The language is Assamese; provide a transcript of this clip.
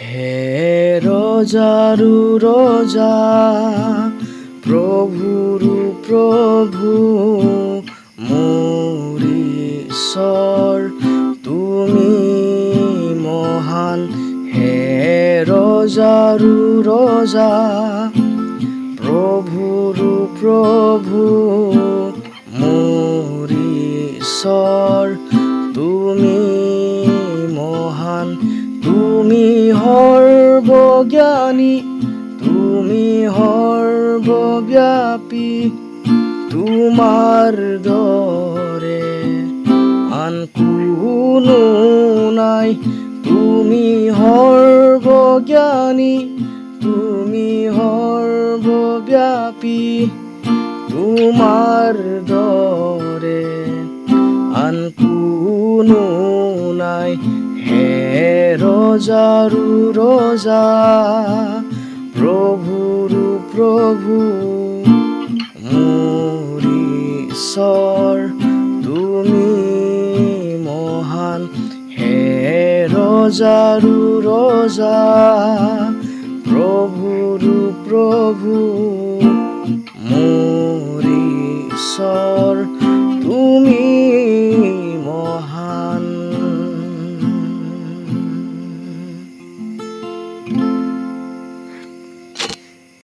হে রোজারু রোজা, প্রভুরু প্রভু, মোর ঈশ্বর তুমি মহান। হে রোজারু রোজা, প্রভুরু প্রভু, মোর ঈশ্বর তুমি মহান। তুমি সর্বজ্ঞানী, তুমি সর্বব্যাপী, তোমাৰ দৰে আন কোনো নাই। তুমি সৰ্বজ্ঞানী, তুমি সৰ্বব্যাপী, তোমাৰ দৰে আন কোনো নাই। হে ৰোজাৰু ৰোজা, প্ৰভুৰু প্ৰভু, মোৰ ঈশ্বৰ তুমি মহান। হে ৰোজাৰু ৰোজা।